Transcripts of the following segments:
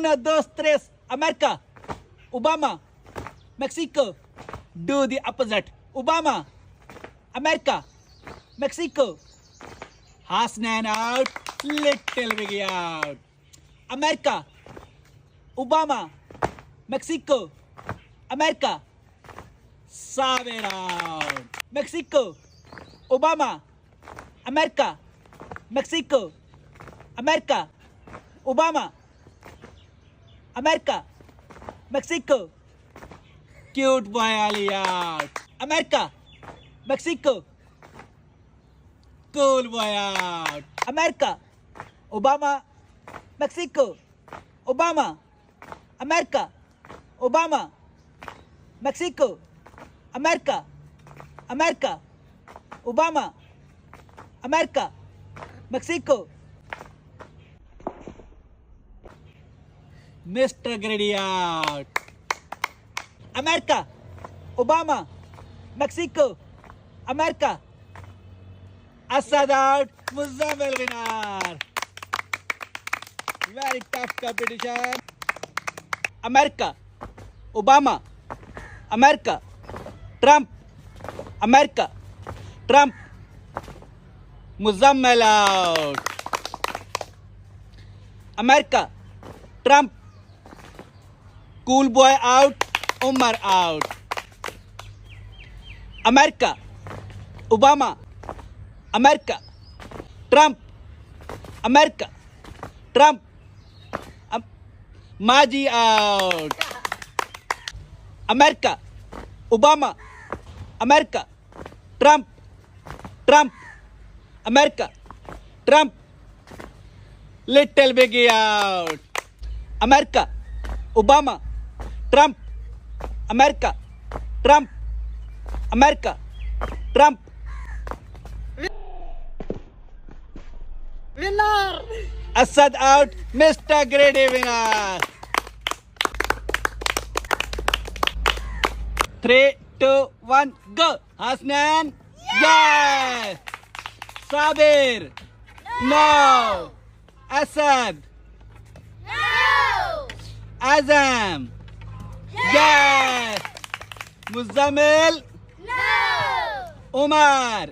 Uno, dos, tres. America. Obama. Mexico. Do the opposite. Obama. America. Mexico. Hasnan out. Little Biggie out. America. Obama. Mexico. America. Saber out. Mexico. Obama. America. Mexico. America. Obama. America. Mexico. Cute boy Ali out. America. Mexico. Cool boy out. America. Obama. Mexico. Obama. America. Obama. Mexico. America. America. Obama. America. Mexico. Mr. Grady out. America. Obama. Mexico. America. Assad out. Muzammil winner. Very tough competition. America. Obama. America. Trump. America. Trump. Muzammil out. America. Trump. Cool boy out. Umar out. America. Obama. America. Trump. America. Trump. Maji out. America. Obama. America. Trump. Trump. America. Trump. Little Biggie out. America. Obama. Trump. America. Trump. America. Trump. Winner! Assad out. Mr. Grady winner. 3, 2, 1, go. Hasnan. Yes. Sabir. No. Assad. No! Azam. Yes. Muzammil. No! Umar.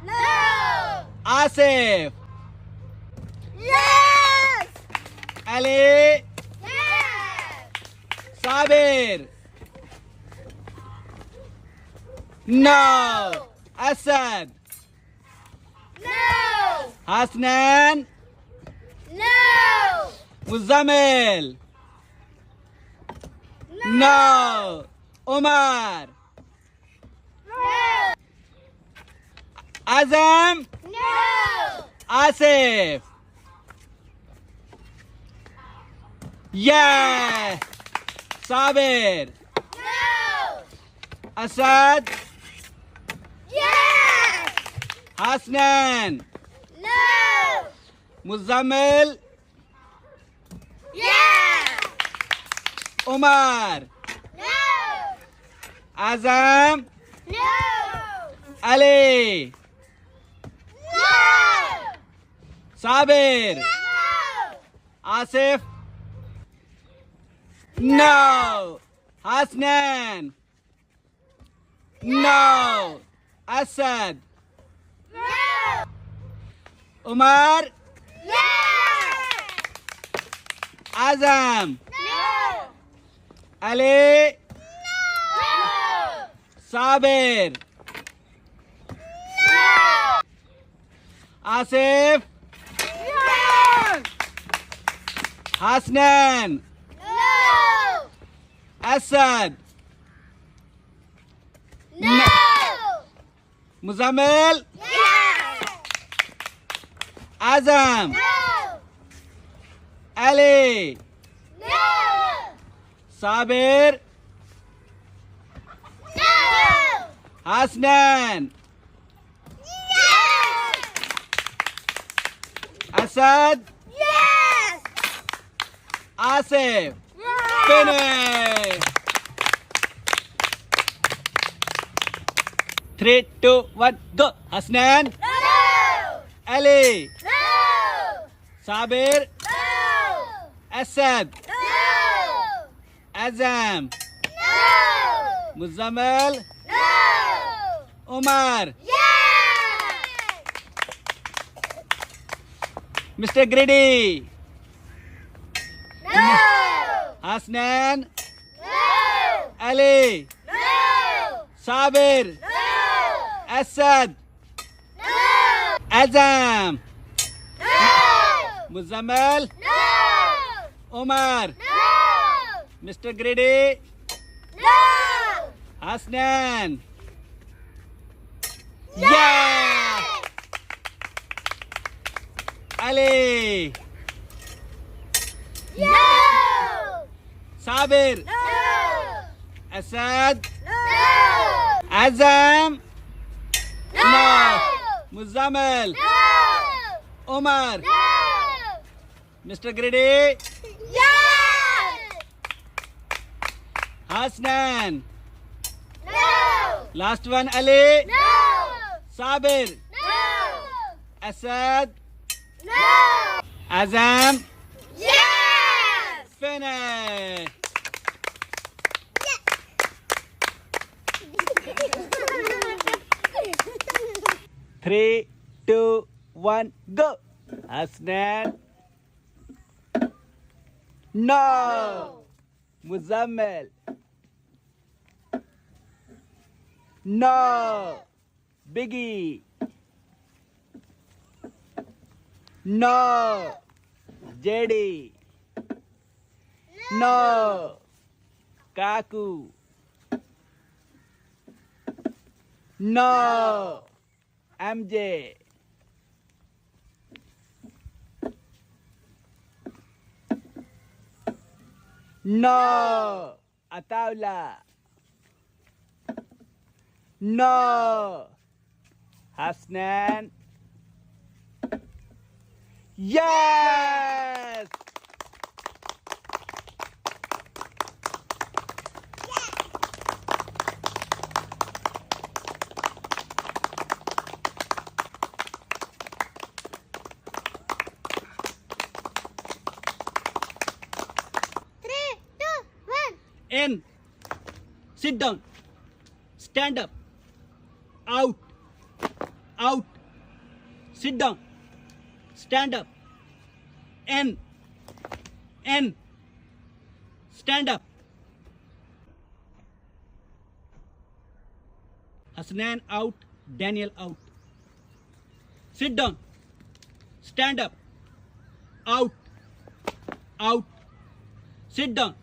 No! Asif. Yes! Ali. Yes! Sabir. No. Assad. No! Hasnan. No! Muzammil. No. Umar. No! Azam. No! Asif. Yeah. Sabir. No! Assad. Yes! Hasnan. No! Muzammil. Yes! Umar. No! Azam. No! Ali. No! Sabir. No! Asif. No. Hasnan. No. Assad. No! Umar. Yes! Azam. No! Ali. No! Sabir. No! Asif. Yes! Hasnan. No! Assad. No! Muzammil. Yes! Azam. No! Ali. No! Sabir. No! Hasnan. Yes! Assad. Yes! Asif. Yes! Finish. 3, 2, 1, go. Hasnan. No! Ali. No! Sabir. No! Asad, No. Azam, No. Muzammil, No. Umar, Yes. Mr. Grady, No. Hasnan, No. Ali, No. Sabir, No. Asad, No. Azam, No. Muzammil, No. Umar, No. Mr. Grady, No. Hasnan. Yes! Ali, No. Sabir, No. Asad, No. Azam, No. Muzammil, No. Umar, No. Mr. Grady, Yes. Hasnan. No. Last one, Ali, No. Sabir, No. Asad, No. Azam. Yes. Finish. 3, 2, 1, go. Hasnan. No. Muzammil. No. Biggie. No. JD. No. Kaku. No. MJ. No. Ataula. No. Hasnan. Yes! Three, two, one. In. Sit down. Stand up. Out. Out. Sit down. Stand up. In. In. Stand up. Hasnan out. Daniel out. Sit down. Stand up. Out. Out. Sit down.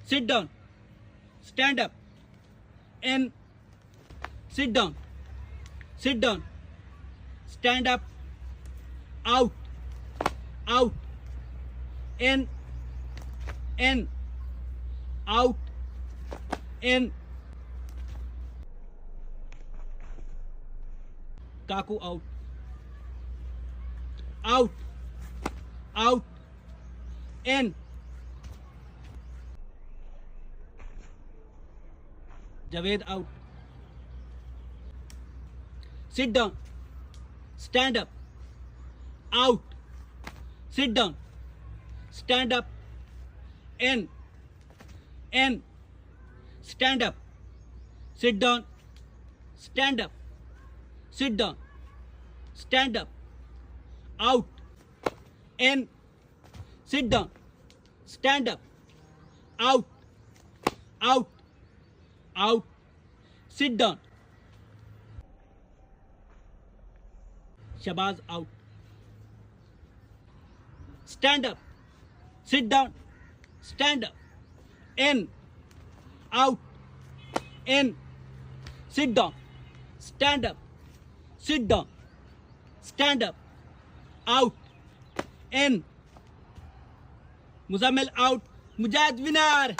Sit down. Stand up. In. Sit down. Sit down. Stand up. Out. Out. In. In. Out. In. Kaku out. Out. Out. In. Javed out. Sit down. Stand up. Out. Sit down. Stand up. In. In. Stand up. Sit down. Stand up. Sit down. Stand up. Out. In. Sit down. Stand up. Out. Out. Out. Sit down. Shabazz out. Stand up. Sit down. Stand up. In. Out. In. Sit down. Stand up. Sit down. Stand up. Out. In. Muzammil out. Mujahid winner.